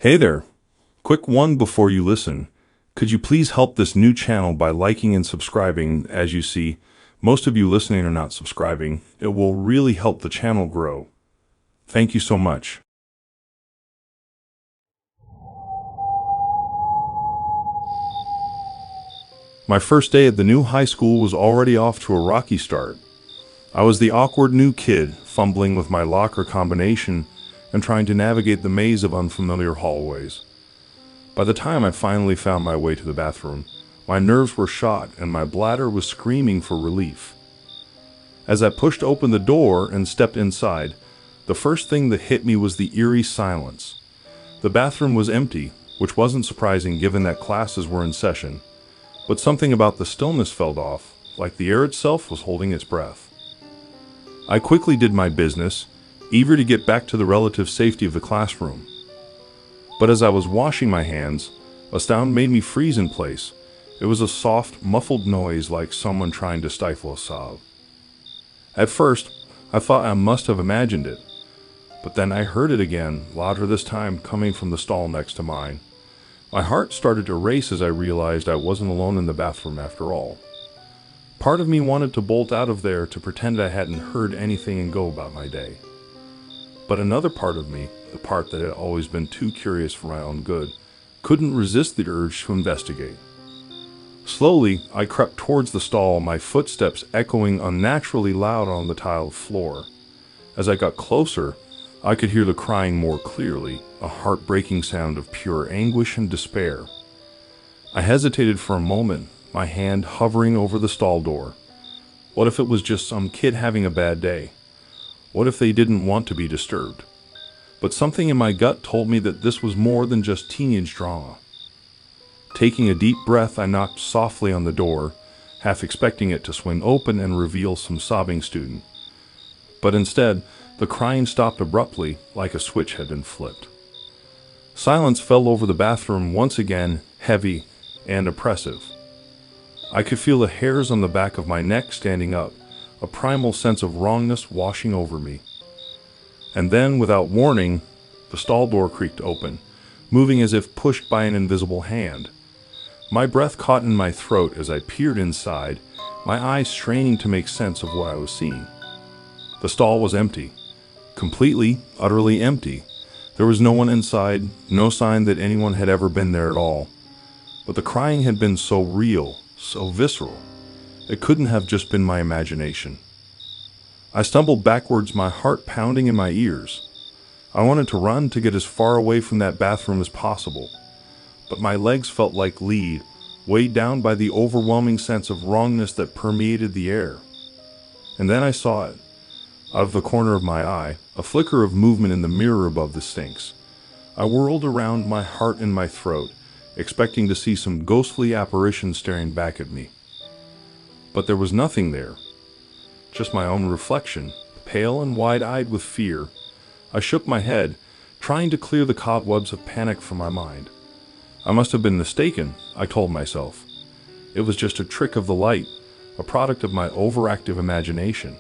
Hey there. Quick one before you listen. Could you please help this new channel by liking and subscribing? As you see, most of you listening are not subscribing. It will really help the channel grow. Thank you so much. My first day at the new high school was already off to a rocky start. I was the awkward new kid, fumbling with my locker combination and trying to navigate the maze of unfamiliar hallways. By the time I finally found my way to the bathroom, my nerves were shot and my bladder was screaming for relief. As I pushed open the door and stepped inside, the first thing that hit me was the eerie silence. The bathroom was empty, which wasn't surprising given that classes were in session, but something about the stillness felt off, like the air itself was holding its breath. I quickly did my business, eager to get back to the relative safety of the classroom. But as I was washing my hands, a sound made me freeze in place. It was a soft, muffled noise like someone trying to stifle a sob. At first, I thought I must have imagined it, but then I heard it again, louder this time, coming from the stall next to mine. My heart started to race as I realized I wasn't alone in the bathroom after all. Part of me wanted to bolt out of there to pretend I hadn't heard anything and go about my day. But another part of me, the part that had always been too curious for my own good, couldn't resist the urge to investigate. Slowly, I crept towards the stall, my footsteps echoing unnaturally loud on the tiled floor. As I got closer, I could hear the crying more clearly, a heartbreaking sound of pure anguish and despair. I hesitated for a moment, my hand hovering over the stall door. What if it was just some kid having a bad day? What if they didn't want to be disturbed? But something in my gut told me that this was more than just teenage drama. Taking a deep breath, I knocked softly on the door, half expecting it to swing open and reveal some sobbing student. But instead, the crying stopped abruptly, like a switch had been flipped. Silence fell over the bathroom once again, heavy and oppressive. I could feel the hairs on the back of my neck standing up, a primal sense of wrongness washing over me. And then, without warning, the stall door creaked open, moving as if pushed by an invisible hand. My breath caught in my throat as I peered inside, my eyes straining to make sense of what I was seeing. The stall was empty. Completely, utterly empty. There was no one inside, no sign that anyone had ever been there at all. But the crying had been so real, so visceral. It couldn't have just been my imagination. I stumbled backwards, my heart pounding in my ears. I wanted to run to get as far away from that bathroom as possible, but my legs felt like lead, weighed down by the overwhelming sense of wrongness that permeated the air. And then I saw it. Out of the corner of my eye, a flicker of movement in the mirror above the sinks. I whirled around, my heart in my throat, expecting to see some ghostly apparition staring back at me. But there was nothing there. Just my own reflection, pale and wide-eyed with fear. I shook my head, trying to clear the cobwebs of panic from my mind. I must have been mistaken, I told myself. It was just a trick of the light, a product of my overactive imagination.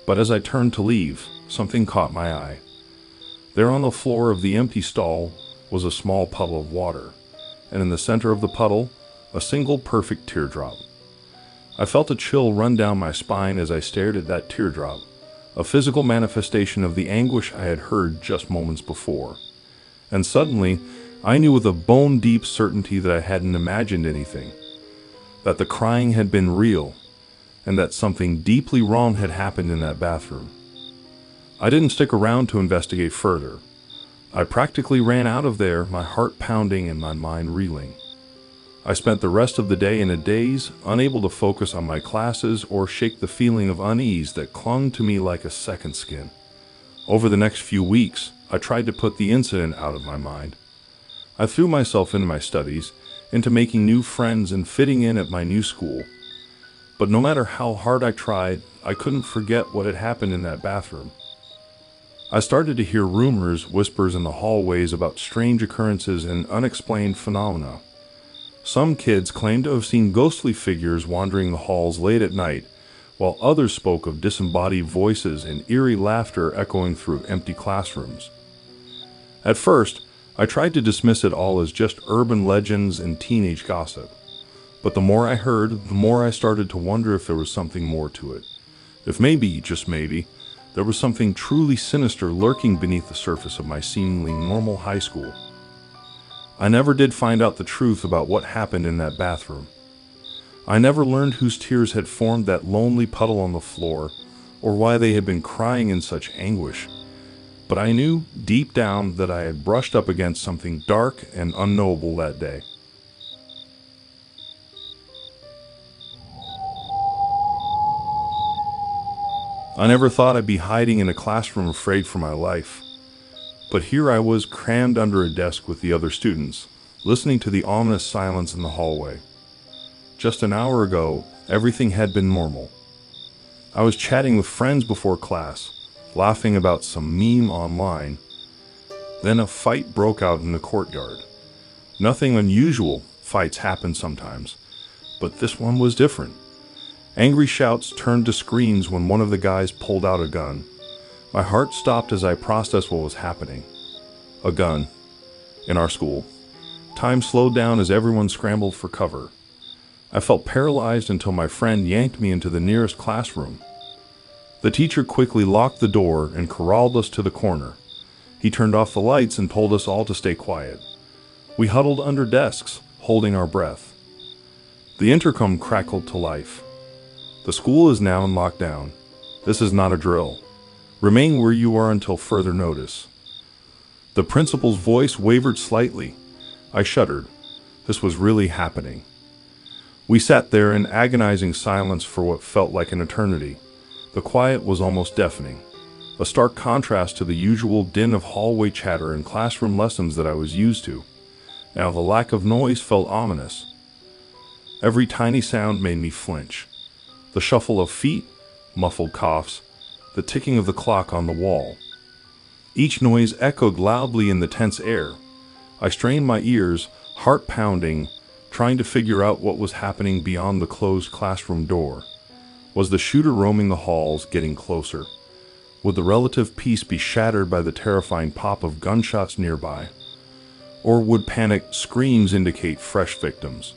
But as I turned to leave, something caught my eye. There on the floor of the empty stall was a small puddle of water, and in the center of the puddle, a single perfect teardrop. I felt a chill run down my spine as I stared at that teardrop, a physical manifestation of the anguish I had heard just moments before. And suddenly, I knew with a bone-deep certainty that I hadn't imagined anything, that the crying had been real, and that something deeply wrong had happened in that bathroom. I didn't stick around to investigate further. I practically ran out of there, my heart pounding and my mind reeling. I spent the rest of the day in a daze, unable to focus on my classes or shake the feeling of unease that clung to me like a second skin. Over the next few weeks, I tried to put the incident out of my mind. I threw myself into my studies, into making new friends and fitting in at my new school. But no matter how hard I tried, I couldn't forget what had happened in that bathroom. I started to hear rumors, whispers in the hallways about strange occurrences and unexplained phenomena. Some kids claimed to have seen ghostly figures wandering the halls late at night, while others spoke of disembodied voices and eerie laughter echoing through empty classrooms. At first, I tried to dismiss it all as just urban legends and teenage gossip. But the more I heard, the more I started to wonder if there was something more to it. If maybe, just maybe, there was something truly sinister lurking beneath the surface of my seemingly normal high school. I never did find out the truth about what happened in that bathroom. I never learned whose tears had formed that lonely puddle on the floor, or why they had been crying in such anguish. But I knew, deep down, that I had brushed up against something dark and unknowable that day. I never thought I'd be hiding in a classroom afraid for my life. But here I was crammed under a desk with the other students, listening to the ominous silence in the hallway. Just an hour ago, everything had been normal. I was chatting with friends before class, laughing about some meme online. Then a fight broke out in the courtyard. Nothing unusual, fights happen sometimes, but this one was different. Angry shouts turned to screams when one of the guys pulled out a gun. My heart stopped as I processed what was happening. A gun. In our school. Time slowed down as everyone scrambled for cover. I felt paralyzed until my friend yanked me into the nearest classroom. The teacher quickly locked the door and corralled us to the corner. He turned off the lights and told us all to stay quiet. We huddled under desks, holding our breath. The intercom crackled to life. The school is now in lockdown. This is not a drill. Remain where you are until further notice. The principal's voice wavered slightly. I shuddered. This was really happening. We sat there in agonizing silence for what felt like an eternity. The quiet was almost deafening, a stark contrast to the usual din of hallway chatter and classroom lessons that I was used to. Now the lack of noise felt ominous. Every tiny sound made me flinch. The shuffle of feet, muffled coughs, the ticking of the clock on the wall. Each noise echoed loudly in the tense air. I strained my ears, heart pounding, trying to figure out what was happening beyond the closed classroom door. Was the shooter roaming the halls, getting closer? Would the relative peace be shattered by the terrifying pop of gunshots nearby? Or would panicked screams indicate fresh victims?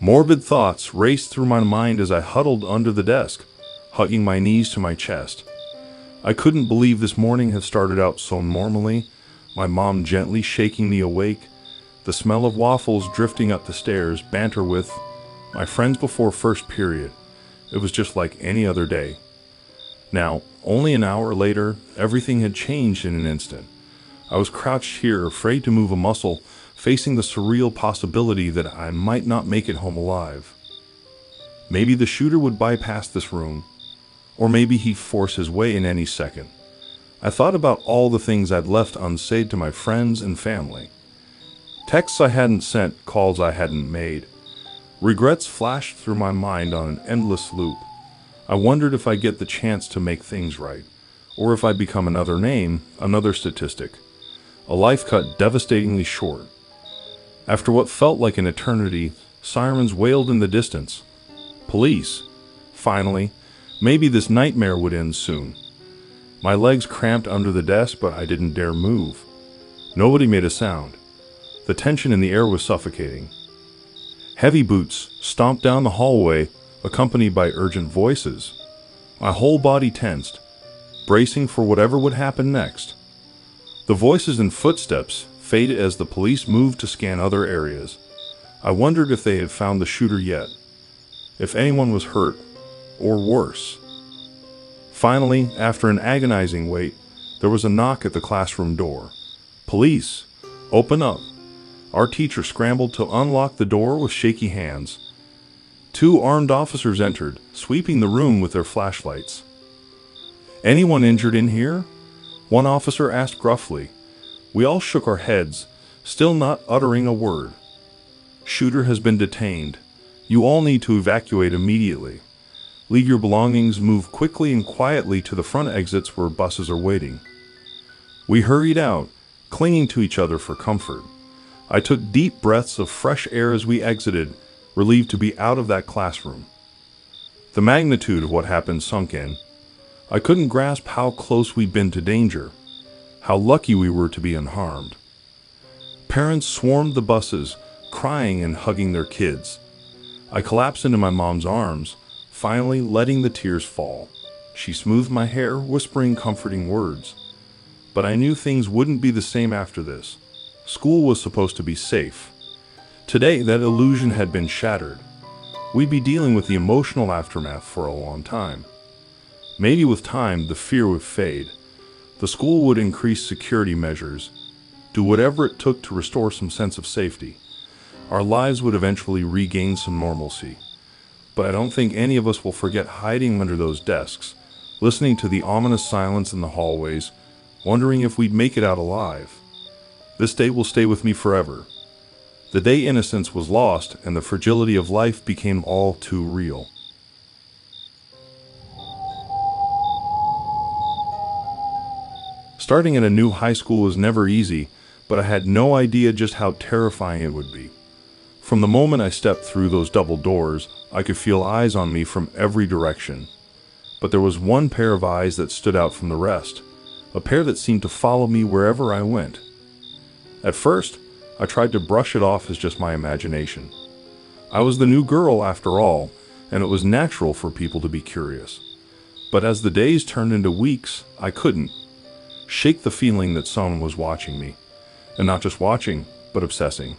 Morbid thoughts raced through my mind as I huddled under the desk, hugging my knees to my chest. I couldn't believe this morning had started out so normally, my mom gently shaking me awake, the smell of waffles drifting up the stairs, banter with my friends before first period. It was just like any other day. Now, only an hour later, everything had changed in an instant. I was crouched here, afraid to move a muscle, facing the surreal possibility that I might not make it home alive. Maybe the shooter would bypass this room, or maybe he'd force his way in any second. I thought about all the things I'd left unsaid to my friends and family. Texts I hadn't sent, calls I hadn't made. Regrets flashed through my mind on an endless loop. I wondered if I'd get the chance to make things right, or if I'd become another name, another statistic. A life cut devastatingly short. After what felt like an eternity, sirens wailed in the distance. Police. Finally, maybe this nightmare would end soon. My legs cramped under the desk, but I didn't dare move. Nobody made a sound. The tension in the air was suffocating. Heavy boots stomped down the hallway, accompanied by urgent voices. My whole body tensed, bracing for whatever would happen next. The voices and footsteps faded as the police moved to scan other areas. I wondered if they had found the shooter yet, if anyone was hurt, or worse. Finally, after an agonizing wait, there was a knock at the classroom door. Police, open up. Our teacher scrambled to unlock the door with shaky hands. 2 armed officers entered, sweeping the room with their flashlights. Anyone injured in here? One officer asked gruffly. We all shook our heads, still not uttering a word. Shooter has been detained. You all need to evacuate immediately. Leave your belongings, move quickly and quietly to the front exits where buses are waiting. We hurried out, clinging to each other for comfort. I took deep breaths of fresh air as we exited, relieved to be out of that classroom. The magnitude of what happened sunk in. I couldn't grasp how close we'd been to danger, how lucky we were to be unharmed. Parents swarmed the buses, crying and hugging their kids. I collapsed into my mom's arms, finally letting the tears fall. She smoothed my hair, whispering comforting words. But I knew things wouldn't be the same after this. School was supposed to be safe. Today, that illusion had been shattered. We'd be dealing with the emotional aftermath for a long time. Maybe with time, the fear would fade. The school would increase security measures, do whatever it took to restore some sense of safety. Our lives would eventually regain some normalcy. But I don't think any of us will forget hiding under those desks, listening to the ominous silence in the hallways, wondering if we'd make it out alive. This day will stay with me forever. The day innocence was lost and the fragility of life became all too real. Starting at a new high school was never easy, but I had no idea just how terrifying it would be. From the moment I stepped through those double doors, I could feel eyes on me from every direction. But there was one pair of eyes that stood out from the rest, a pair that seemed to follow me wherever I went. At first, I tried to brush it off as just my imagination. I was the new girl after all, and it was natural for people to be curious. But as the days turned into weeks, I couldn't shake the feeling that someone was watching me. And not just watching, but obsessing.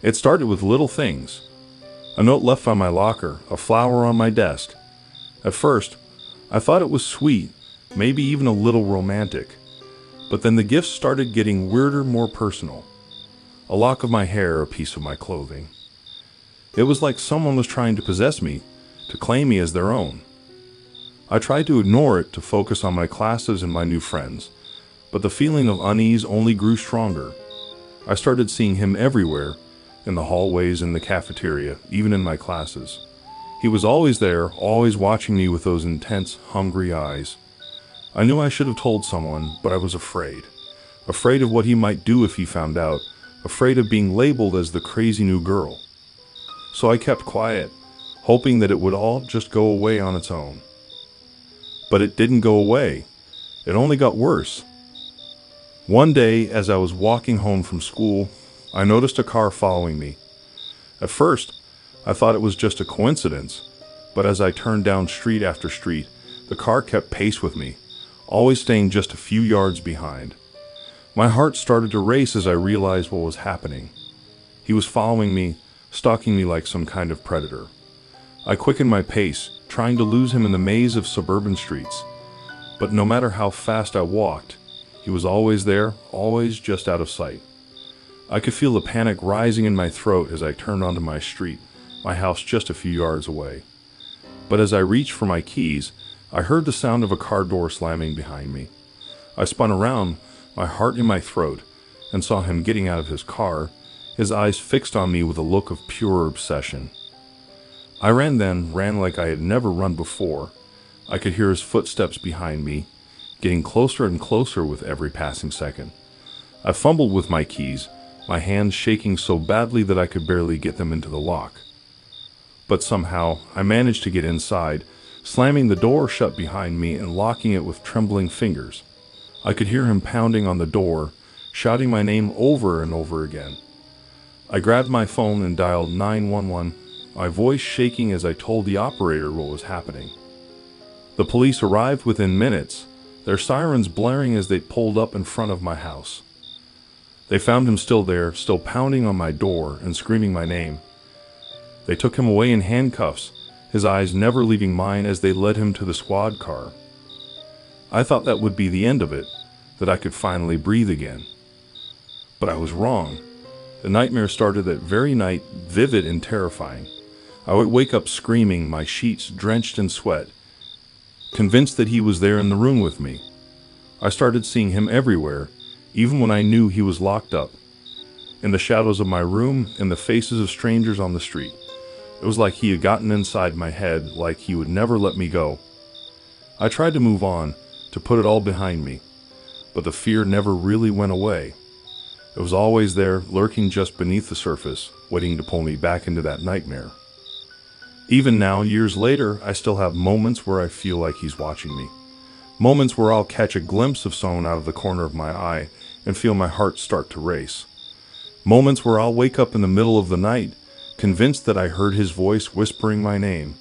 It started with little things. A note left on my locker, a flower on my desk. At first, I thought it was sweet, maybe even a little romantic. But then the gifts started getting weirder, more personal. A lock of my hair, a piece of my clothing. It was like someone was trying to possess me, to claim me as their own. I tried to ignore it, to focus on my classes and my new friends, but the feeling of unease only grew stronger. I started seeing him everywhere, in the hallways, in the cafeteria, even in my classes. He was always there, always watching me with those intense, hungry eyes. I knew I should have told someone, but I was afraid. Afraid of what he might do if he found out, afraid of being labeled as the crazy new girl. So I kept quiet, hoping that it would all just go away on its own. But it didn't go away. It only got worse. One day, as I was walking home from school, I noticed a car following me. At first, I thought it was just a coincidence, but as I turned down street after street, the car kept pace with me, always staying just a few yards behind. My heart started to race as I realized what was happening. He was following me, stalking me like some kind of predator. I quickened my pace, trying to lose him in the maze of suburban streets. But no matter how fast I walked, he was always there, always just out of sight. I could feel the panic rising in my throat as I turned onto my street, my house just a few yards away. But as I reached for my keys, I heard the sound of a car door slamming behind me. I spun around, my heart in my throat, and saw him getting out of his car, his eyes fixed on me with a look of pure obsession. I ran like I had never run before. I could hear his footsteps behind me, getting closer and closer with every passing second. I fumbled with my keys, my hands shaking so badly that I could barely get them into the lock. But somehow, I managed to get inside, slamming the door shut behind me and locking it with trembling fingers. I could hear him pounding on the door, shouting my name over and over again. I grabbed my phone and dialed 911, my voice shaking as I told the operator what was happening. The police arrived within minutes, their sirens blaring as they pulled up in front of my house. They found him still there, still pounding on my door and screaming my name. They took him away in handcuffs, his eyes never leaving mine as they led him to the squad car. I thought that would be the end of it, that I could finally breathe again. But I was wrong. The nightmare started that very night, vivid and terrifying. I would wake up screaming, my sheets drenched in sweat, convinced that he was there in the room with me. I started seeing him everywhere, even when I knew he was locked up. In the shadows of my room, in the faces of strangers on the street. It was like he had gotten inside my head, like he would never let me go. I tried to move on, to put it all behind me, but the fear never really went away. It was always there, lurking just beneath the surface, waiting to pull me back into that nightmare. Even now, years later, I still have moments where I feel like he's watching me. Moments where I'll catch a glimpse of someone out of the corner of my eye and feel my heart start to race. Moments where I'll wake up in the middle of the night, convinced that I heard his voice whispering my name,